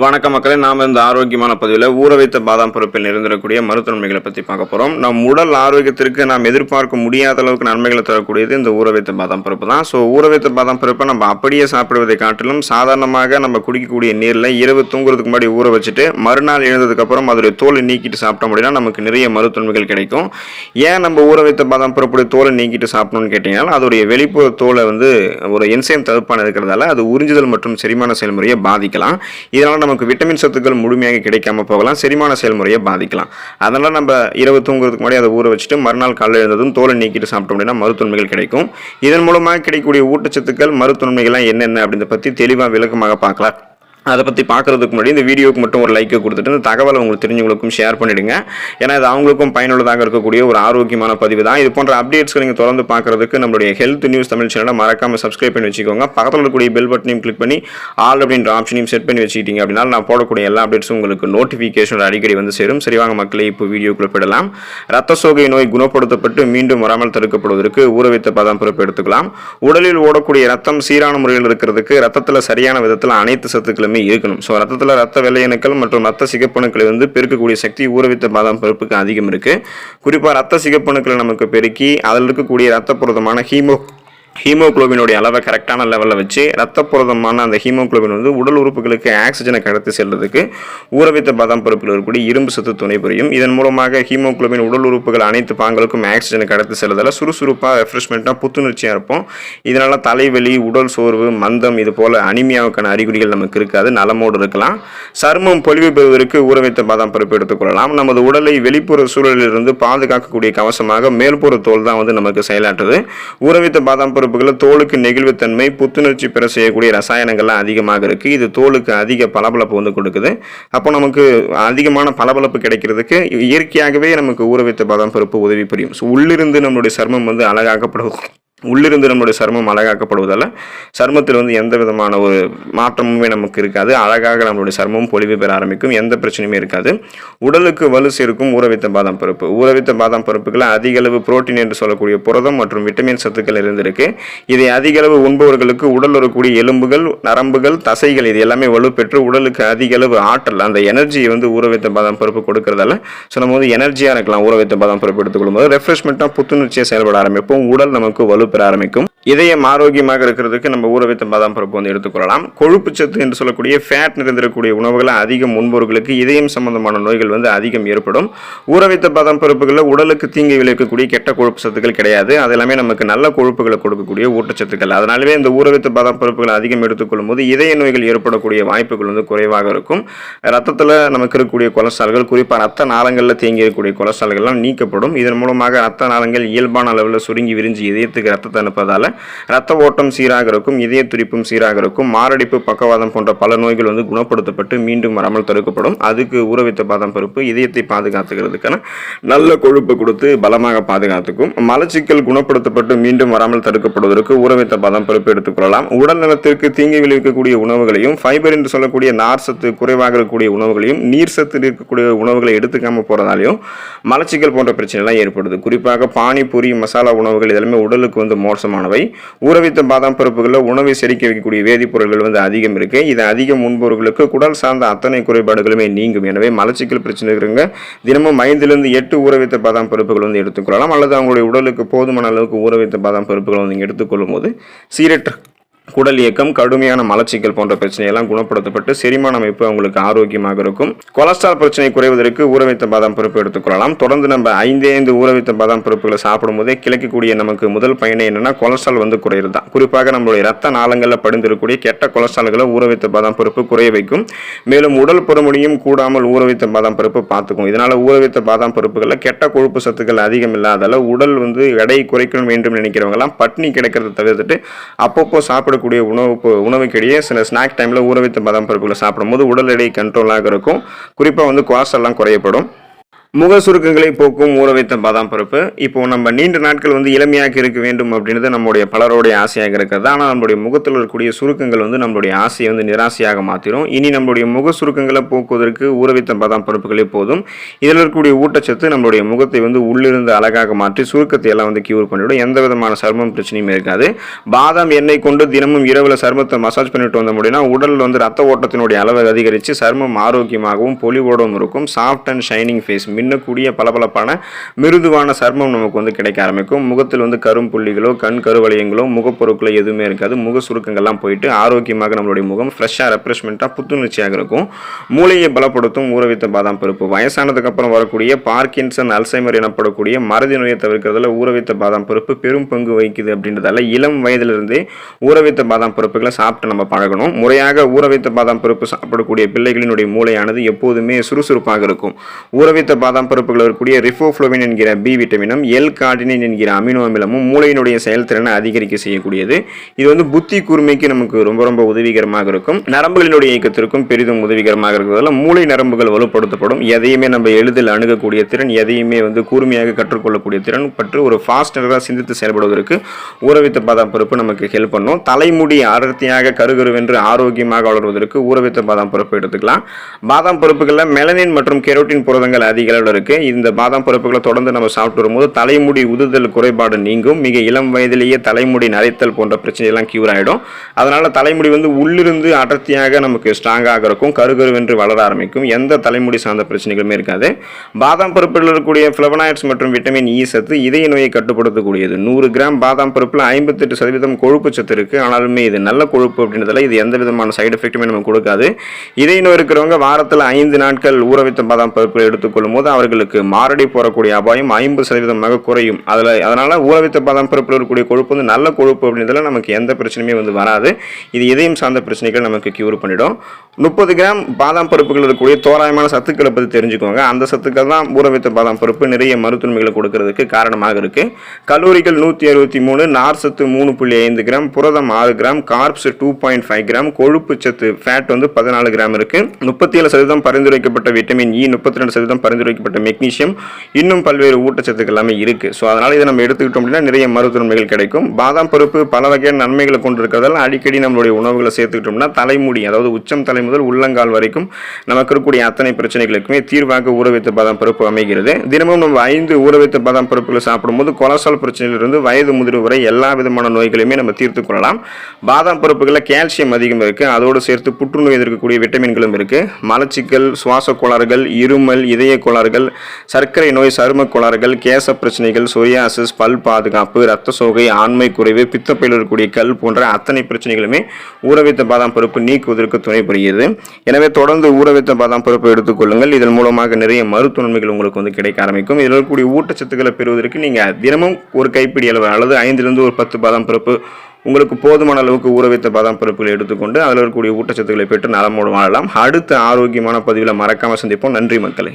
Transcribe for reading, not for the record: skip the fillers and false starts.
வணக்கம் மக்களே, நாம் இந்த ஆரோக்கியமான பதிவில் ஊற வைத்த பாதாம் பருப்பில் நிறைந்திருக்கக்கூடிய மருத்துவன்மைகளை பற்றி பார்க்க போகிறோம். நம் உடல் ஆரோக்கியத்திற்கு நாம் எதிர்பார்க்க முடியாத அளவுக்கு நன்மைகளை தரக்கூடியது இந்த ஊற வைத்த பாதாம் பருப்பு தான். ஸோ ஊற வைத்த பாதாம் பருப்பை நம்ம அப்படியே சாப்பிடுவதை காட்டிலும் சாதாரணமாக நம்ம குடிக்கக்கூடிய நீரில் இரவு தூங்குறதுக்கு முன்னாடி ஊற வச்சுட்டு மறுநாள் எழுந்ததுக்கப்புறம் அதோடைய தோலை நீக்கிட்டு சாப்பிட்டோம் அப்படின்னா நமக்கு நிறைய மருத்துவன்மைகள் கிடைக்கும். ஏன் நம்ம ஊற வைத்த பாதாம் பருப்புடைய தோலை நீக்கிட்டு சாப்பிடணும்னு கேட்டீங்கன்னா, அதோடைய வெளிப்புற தோலை ஒரு என்சைம் தடுப்பான இருக்கிறதால அது உறிஞ்சுதல் மற்றும் செரிமான செயல்முறையை பாதிக்கலாம். இதனால் நமக்கு விட்டமின் சத்துக்கள் முழுமையாக கிடைக்காம போகலாம், செரிமான செயல்முறையை பாதிக்கலாம். அதனால நம்ம இரவு தூங்குறதுக்கு முன்னாடி அதை ஊற வச்சுட்டு மறுநாள் காலையில் எழுந்ததும் தோலை நீக்கிட்டு சாப்பிட்டோம் அப்படின்னா மருத்துவன்மைகள் கிடைக்கும். இதன் மூலமாக கிடைக்கக்கூடிய ஊட்டச்சத்துக்கள் மருத்துவன்மைகள்லாம் என்னென்ன அப்படின்றத பற்றி தெளிவாக விளக்கமாக பார்க்கலாம். அதை பற்றி பார்க்குறதுக்கு முன்னாடி இந்த வீடியோக்கு மட்டும் ஒரு லைக்கை கொடுத்துட்டு இந்த தகவலை உங்களுக்கு தெரிஞ்சவங்களுக்கும் ஷேர் பண்ணிவிடுங்க. ஏன்னா இது அவங்களுக்கும் பயனுள்ளதாக இருக்கக்கூடிய ஒரு ஆரோக்கியமான பதிவு தான். இது போன்ற அப்டேட்ஸ்க்கு நீங்கள் தொடர்ந்து பார்க்குறதுக்கு நம்மளுடைய ஹெல்த் நியூஸ் தமிழ் சேனலை மறக்காமல் சப்ஸ்கிரைப் பண்ணி வச்சுக்கோங்க. பக்கத்தில் இருக்கக்கூடிய பெல் பட்டனையும் கிளிக் பண்ணி ஆல் அப்படின்ற ஆப்ஷனையும் செட் பண்ணி வச்சுக்கிட்டீங்க அப்படின்னா நான் போடக்கூடிய எல்லா அப்டேட்ஸும் உங்களுக்கு நோட்டிஃபிகேஷன் அடிக்கடி வந்து சேரும். சரிவாங்க மக்களே, இப்போ வீடியோக்குள்ள போயிடலாம். ரத்த சோகை நோய் குணப்படுத்தப்பட்டு மீண்டும் வராமல் தடுக்கப்படுவதற்கு ஊற வைத்த பாதாம் பருப்பு எடுத்துக்கலாம். உடலில் ஓடக்கூடிய ரத்தம் சீரான முறையில் இருக்கிறதுக்கு ரத்தத்தில் சரியான விதத்தில் அனைத்து சத்துக்களும் இருக்கணும். ஸோ ரத்தத்தில் ரத்த வெள்ளையணுக்கள் மற்றும் ரத்த சிகப்பணுக்களை பெருக்கக்கூடிய சக்தி ஊற வைத்த பாதாம் பருப்புக்கு அதிகம் இருக்கு. குறிப்பாக ரத்த சிகப்பணுக்களை நமக்கு பெருக்கி அதில் இருக்கக்கூடிய ரத்த புரதமான ஹீமோகுளோபினுடைய அளவை கரெக்டான லெவலில் வச்சு ரத்த புரதமான அந்த ஹீமோகுளோபின் உடல் உறுப்புகளுக்கு ஆக்சிஜனை கடத்தி செல்றதுக்கு ஊற வைத்த பாதாம் பருப்பில் இருக்கக்கூடிய இரும்பு சத்து துணை புரியும். இதன் மூலமாக ஹீமோகுளோபின் உடல் உறுப்புகள் அனைத்து பாங்களுக்கும் ஆக்சிஜனை கடத்தி செல்றதால சுறுசுறுப்பாக ரெஃப்ரெஷ்மெண்ட்டாக புத்துணர்ச்சியாக இருப்போம். இதனால தலைவலி, உடல் சோர்வு, மந்தம் இது போல அனிமியாவுக்கான அறிகுறிகள் நமக்கு இருக்காது, நலமோடு இருக்கலாம். சருமம் பொலிவு பெறுவதற்கு ஊற வைத்த பாதாம் பருப்பு எடுத்துக்கொள்ளலாம். நமது உடலை வெளிப்புற சூழலிலிருந்து பாதுகாக்கக்கூடிய கவசமாக மேல்புற தோல் தான் நமக்கு செயலாற்றுது. ஊற வைத்த பாதாம் பருப்புகளை தோலுக்கு நெகிழ்வுத்தன்மை, புத்துணர்ச்சி பெற செய்யக்கூடிய ரசாயனங்கள்லாம் அதிகமாக இருக்கு. இது தோலுக்கு அதிக பளபளப்பு கொடுக்குது. அப்போ நமக்கு அதிகமான பளபளப்பு கிடைக்கிறதுக்கு இயற்கையாகவே நமக்கு ஊற வைத்த பாதாம் பருப்பு உதவி புரியும். உள்ளிருந்து நம்மளுடைய சர்மம் நம்முடைய சருமம் அழகாக்கப்படுவதால் சருமத்தில் எந்த விதமான ஒரு மாற்றமுமே நமக்கு இருக்காது. அழகாக நம்மளுடைய சருமம் பொலிவு பெற ஆரம்பிக்கும், எந்த பிரச்சனையுமே இருக்காது. உடலுக்கு வலு சேர்க்கும் ஊற வைத்த பாதாம் பருப்பு. ஊற வைத்த பாதாம் பருப்புகளை அதிக அளவு புரோட்டீன் என்று சொல்லக்கூடிய புரதம் மற்றும் விட்டமின் சத்துக்கள் இருந்திருக்கு. இதை அதிக அளவு உண்பவர்களுக்கு உடல் வரக்கூடிய எலும்புகள், நரம்புகள், தசைகள் இது எல்லாமே வலுப்பெற்று உடலுக்கு அதிக அளவு ஆற்றல், அந்த எனர்ஜியை ஊற வைத்த பாதாம் பருப்பு கொடுக்கறதால நம்ம எனர்ஜியாக இருக்கலாம். ஊற வைத்த பாதாம் பருப்பு எடுத்துக்கொள்ளும் போது ரெஃப்ரெஷ்மெண்ட்டாக புத்துணர்ச்சியாக செயல்பட ஆரம்பிப்போம். உடல் நமக்கு வலு பெற ஆரம்பிக்கும். இதயம் ஆரோக்கியமாக இருக்கிறதுக்கு நம்ம ஊற வைத்த பாதாம் பருப்பு எடுத்துக்கொள்ளலாம். கொழுப்பு சத்து என்று சொல்லக்கூடிய ஃபேட் நிறைந்திருக்கக்கூடிய உணவுகளை அதிகம் உண்பவர்களுக்கு இதயம் சம்பந்தமான நோய்கள் அதிகம் ஏற்படும். ஊற வைத்த பாதாம் பருப்புகளில் உடலுக்கு தீங்கை விளைவிக்கக்கூடிய கெட்ட கொழுப்பு சத்துக்கள் கிடையாது. அது எல்லாமே நமக்கு நல்ல கொழுப்புகளை கொடுக்கக்கூடிய ஊட்டச்சத்துக்கள். அதனாலவே இந்த ஊற வைத்த பாதாம் பருப்புகளை அதிகம் எடுத்துக்கொள்ளும் போது இதய நோய்கள் ஏற்படக்கூடிய வாய்ப்புகள் குறைவாக இருக்கும். ரத்தத்தில் நமக்கு இருக்கக்கூடிய கொலஸ்ட்ரால்கள், குறிப்பாக ரத்த நாளங்களில் தேங்கி இருக்கக்கூடிய கொலஸ்ட்ரால்கள்லாம் நீக்கப்படும். இதன் மூலமாக ரத்த நாளங்கள் இயல்பான அளவில் சுருங்கி விரிஞ்சு இதயத்துக்கு ரத்தத்தை அனுப்பதால ரத்த ஓட்டம் சீராக இருக்கும், இதய துடிப்பும் சீராக இருக்கும். மாரடைப்பு, பக்கவாதம் போன்ற பல நோய்கள் குணப்படுத்தப்பட்டு மீண்டும் வராமல் தடுக்கப்படும். அதுக்கு ஊற வைத்த பாதாம் பருப்பு இதயத்தை பாதுகாத்துக்கிறதுக்கான நல்ல கொழுப்பை கொடுத்து பலமாக பாதுகாத்துக்கும். மலச்சிக்கல் குணப்படுத்தப்பட்டு மீண்டும் வராமல் தடுக்கப்படுவதற்கு ஊற வைத்த பாதாம் பருப்பு எடுத்துக்கொள்ளலாம். உடல் நலத்திற்கு தீங்கு விளைவிக்கக்கூடிய உணவுகளையும், ஃபைபர் என்று சொல்லக்கூடிய நார் சத்து குறைவாக இருக்கக்கூடிய உணவுகளையும், நீர் சத்து இருக்கக்கூடிய உணவுகளை எடுத்துக்காம போறதாலையும் மலச்சிக்கல் போன்ற பிரச்சனை எல்லாம் ஏற்படுது. குறிப்பாக பானிபூரி, மசாலா உணவுகள் இதெல்லாமே உடலுக்கு மோசமானவை. ஊற வைத்த பாதாம் பருப்புகளில் உணவை செரிக்க வைக்கக்கூடிய வேதிப்பொருட்கள் அதிகம் இருக்கு. இது அதிகம் உண்பவர்களுக்கு குடல் சார்ந்த அத்தனை குறைபாடுகளுமே நீங்கும். எனவே மலச்சிக்கல் பிரச்சனை இருக்குங்க தினமும் 5 to 8 ஊற வைத்த பாதாம் பருப்புகள் எடுத்துக்கொள்ளலாம். அல்லது அவங்களுடைய உடலுக்கு போதுமான அளவுக்கு ஊற வைத்த பாதாம் பருப்புகள் எடுத்துக்கொள்ளும் போது சீரற்ற குடல் இயக்கம், கடுமையான மலச்சிக்கல் போன்ற பிரச்சனையெல்லாம் குணப்படுத்தப்பட்டு செரிமான அமைப்பு அவங்களுக்கு ஆரோக்கியமாக இருக்கும். கொலஸ்ட்ரால் பிரச்சனை குறைவதற்கு ஊற வைத்த பாதாம் பருப்பு எடுத்துக்கொள்ளலாம். தொடர்ந்து நம்ம 5 ஊற வைத்த பாதாம் பருப்புகளை சாப்பிடும் போதே கிடைக்கக்கூடிய நமக்கு முதல் பயனை என்னன்னா கொலஸ்ட்ரால் குறையிறது தான். குறிப்பாக நம்மளுடைய ரத்த நாளங்களில் படிந்திருக்கக்கூடிய கெட்ட கொலஸ்ட்ரால்களை ஊற வைத்த பாதாம் பருப்பு குறைய வைக்கும். மேலும் உடல் பருமனையும் கூடாமல் ஊற வைத்த பாதாம் பருப்பு பார்த்துக்கும். இதனால ஊற வைத்த பாதாம் பருப்புகளில் கெட்ட கொழுப்பு சத்துக்கள் அதிகம் இல்லாதால உடல் எடை குறைக்க வேண்டும் நினைக்கிறவங்கலாம் பட்னி கிடைக்கிறத தவிர்த்துட்டு அப்பப்போ சாப்பிடக்கூடிய உணவுக்கிடையே சில ஸ்நாக் டைம்ல ஊற வைத்த பாதாம் பருப்புகளை சாப்பிடும்போது உடல் எடை கண்ட்ரோலாக இருக்கும். குறிப்பாக கொலஸ்ட்ரால்லாம் குறையப்படும். முக சுருக்கங்களை போக்கும் ஊற வைத்த பாதாம் பருப்பு. இப்போ நம்ம நீண்ட நாட்கள் இளமையாக இருக்க வேண்டும் அப்படின்றது நம்முடைய பலருடைய ஆசையாக இருக்கிறது. ஆனால் நம்மளுடைய முகத்தில் இருக்கக்கூடிய சுருக்கங்கள் நம்மளுடைய ஆசையை நிராசையாக மாற்றிடும். இனி நம்மளுடைய முக சுருக்கங்களை போக்குவதற்கு ஊற வைத்த பாதாம் பருப்புகளே போதும். இதில் இருக்கக்கூடிய ஊட்டச்சத்து நம்மளுடைய முகத்தை உள்ளிருந்து அழகாக மாற்றி சுருக்கத்தை எல்லாம் கியூர் பண்ணிவிடும். எந்த விதமான சருமம் பிரச்சனையும் இருக்காது. பாதாம் எண்ணெய் கொண்டு தினமும் இரவில் சருமத்தை மசாஜ் பண்ணிட்டு வந்த முடியும்னா உடலில் ரத்த ஓட்டத்தினுடைய அளவை அதிகரித்து சருமம் ஆரோக்கியமாகவும் பொலிவோடும் இருக்கும். சாஃப்ட் அண்ட் ஷைனிங் ஃபேஸ், மின்னக்கூடிய பளபளப்பான மிருதுவான சர்மம் நமக்கு கிடைக்க ஆரம்பிக்கும். முகத்தில் கரும்புள்ளிகளோ கண் கருவளையங்களோ முகப்பொருட்களோ எதுவுமே இருக்காது. முக சுருக்கங்கள்லாம் போயிட்டு ஆரோக்கியமாக நம்மளுடைய முகம் ஃப்ரெஷ்ஷாக ரெஃப்ரெஷ்மெண்ட்டாக புத்துணர்ச்சியாக இருக்கும். மூளையை பலப்படுத்தும் ஊற வைத்த பாதாம் பருப்பு. வயசானதுக்கு அப்புறம் வரக்கூடிய பார்க்கின்சன், அல்சைமர் எனப்படக்கூடிய மறதி நோயை தவிர்க்கிறதுல ஊற வைத்த பாதாம் பருப்பு பெரும் பங்கு வகிக்குது. அப்படின்றதால இளம் வயதிலிருந்தே ஊற வைத்த பாதாம் பருப்புகளை சாப்பிட்டு நம்ம பழகணும். முறையாக ஊற வைத்த பாதாம் பருப்பு சாப்பிடக்கூடிய பிள்ளைகளினுடைய மூளையானது எப்போதுமே சுறுசுறுப்பாக இருக்கும். ஊற வைத்த பாதாம் பருப்புகள் இருக்கக்கூடிய ரிஃபோஃப்ளோவின் என்கிற பி விட்டமினும் எல் கார்டினின் என்கிற அமினோ அமிலமும் மூளையினுடைய செயல்திறனை அதிகரிக்க செய்யக்கூடியது. இது புத்தி கூர்மைக்கு நமக்கு ரொம்ப ரொம்ப உதவிகரமாக இருக்கும். நரம்புகளினுடைய இயக்கத்திற்கும் பெரிதும் உதவிகரமாக இருக்கிறதால மூளை நரம்புகள் வலுப்படுத்தப்படும். எதையுமே நம்ம எளிதில் அணுகக்கூடிய திறன், எதையுமே கூர்மையாக கற்றுக்கொள்ளக்கூடிய திறன் பற்றி ஒரு ஃபாஸ்டராக சிந்தித்து செயல்படுவதற்கு ஊற வைத்த பாதாம் பருப்பு நமக்கு ஹெல்ப் பண்ணும். தலைமுடி அடர்த்தியாக கருகருவென்று ஆரோக்கியமாக வளர்வதற்கு ஊற வைத்த பாதாம் பருப்பு எடுத்துக்கலாம். பாதாம் பருப்புகளில் மெலனின் மற்றும் கெரோட்டின் புரதங்கள் அதிக அளவில் இருக்கு. இந்த பாதாம் பருப்புகளை தொடர்ந்து நம்ம சாப்பிட்டு வரும்போது தலைமுடி உதுதல் குறைபாடு நீங்கும். மிக இளம் வயதிலேயே தலைமுடி நரைத்தல் போன்ற பிரச்சனை எல்லாம் கியூர் ஆயிடும். அதனால தலைமுடி உள்ளிருந்து அடர்த்தியாக நமக்கு ஸ்ட்ராங்காக இருக்கும். கருகருவென்று வளர ஆரம்பிக்கும். எந்த தலைமுடி சார்ந்த பிரச்சனைகளுமே இருக்காது. பாதாம் பருப்பில் இருக்கக்கூடிய ஃபிளவனாய்ட்ஸ் மற்றும் விட்டமின் இ சத்து இதய நோயை கட்டுப்படுத்தக்கூடியது. 100 கிராம் பாதாம் பருப்புல 58% கொழுப்பு சத்து இருக்கு. ஆனாலுமே இது நல்ல கொழுப்பு அப்படின்றதுல இது எந்த விதமான சைடு எஃபெக்ட்டுமே நமக்கு கொடுக்காது. இதய நோய் இருக்கிறவங்க வாரத்தில் 5 நாட்கள் ஊற வைத்த பாதாம் பருப்பு எடுத்துக்கொள்ளும் போது அவர்களுக்கு மாரடை போறக்கூடிய அபாயம் 50% குறையும். அதனால ஊற வைத்த பாதாம் பருப்பில் இருக்கக்கூடிய கொழுப்பு நல்ல கொழுப்பு அப்படின்றதுல நமக்கு எந்த பிரச்சனையுமே வராது. இது இதயம் சார்ந்த பிரச்சனைகள் நமக்கு கியூர் பண்ணிடும். 30 கிராம் பாதாம் பருப்புகள் இருக்கக்கூடிய தோராயமான சத்துக்களை பற்றி தெரிஞ்சுக்கோங்க. அந்த சத்துக்கள் தான் ஊற வைத்த பாதாம் பருப்பு நிறைய மருத்துவமைகளை கொடுக்கறதுக்கு காரணமாக இருக்கு. கலோரிகள் 163, நார் சத்து 3.5 கிராம், புரதம் 6 கிராம், கார்ப்ஸ் 2.5 கிராம், கொழுப்பு சத்து ஃபேட் 14 கிராம் இருக்கு. 37% பரிந்துரைக்கப்பட்ட விட்டமின் இ, 32% பரிந்துரைக்கப்பட்ட மெக்னீசியம், இன்னும் பல்வேறு ஊட்டச்சத்துக்கள் எல்லாமே இருக்கு. ஸோ அதனால இதை நம்ம எடுத்துக்கிட்டோம் அப்படின்னா நிறைய மருத்துவமைகள் கிடைக்கும். பாதாம் பருப்பு பல வகையான நன்மைகளை கொண்டு இருக்கிறதால அடிக்கடி நம்மளுடைய உணவுகளை சேர்த்துக்கிட்டோம்னா தலைமுடி, அதாவது உச்சம் தலை முதல் உள்ளங்கால் வரைக்கும் நமக்கு இருக்கக்கூடிய அத்தனை பிரச்சனைகளுக்குமே தீர்வாக ஊற வைத்த பாதாம் பருப்பு அமைகிறது. தினமும் நம்ம 5 ஊற வைத்த பாதாம் பருப்புகளை சாப்பிடும்போது கொலஸ்ட்ரால் பிரச்சனையிலிருந்து வயது முதிர்வு வரை எல்லா விதமான நோய்களையுமே நம்ம தீர்த்து கொள்ளலாம். பாதாம் பருப்புகளில் கால்சியம் அதிகம் இருக்கு. அதோடு சேர்த்து புற்றுநோய் எதிர்க்கக்கூடிய விட்டமின்களும் இருக்கு. மலச்சிக்கல், சுவாச கோளாறுகள், இருமல், இதய கோளாறுகள், சர்க்கரை நோய், சரும கோளாறுகள், கேச பிரச்சனைகள், சொரியாசிஸ், பல் பாதுகாப்பு, ரத்த சோகை, ஆண்மை குறைவு, பித்தப்பையில் இருக்கக்கூடிய கல் போன்ற அத்தனை பிரச்சனைகளுமே ஊற வைத்த பாதாம் பருப்பு நீக்குவதற்கு துணை புரிகிறது. எனவே தொடர்ந்து ஊற வைத்த பாதாம் பருப்பு எடுத்துக்கொள்ளுங்கள். இதன் மூலமாக நிறைய மருத்துவ நன்மைகள் உங்களுக்கு கிடைக்க ஆரம்பிக்கும். இதில் இருக்கக்கூடிய ஊட்டச்சத்துக்களை பெறுவதற்கு நீங்க தினமும் ஒரு கைப்பிடி அளவு அல்லது 5லிருந்து ஒரு 10 பாதாம் பருப்பு உங்களுக்கு போதுமான அளவுக்கு ஊற வைத்த பாதாம் பருப்புகளை எடுத்துக்கொண்டு அதில் இருக்கக்கூடிய ஊட்டச்சத்துக்களை பெற்று நலமோடு வாழலாம். அடுத்த ஆரோக்கியமான பதிவில் மறக்காம சந்திப்போம். நன்றி மக்களே.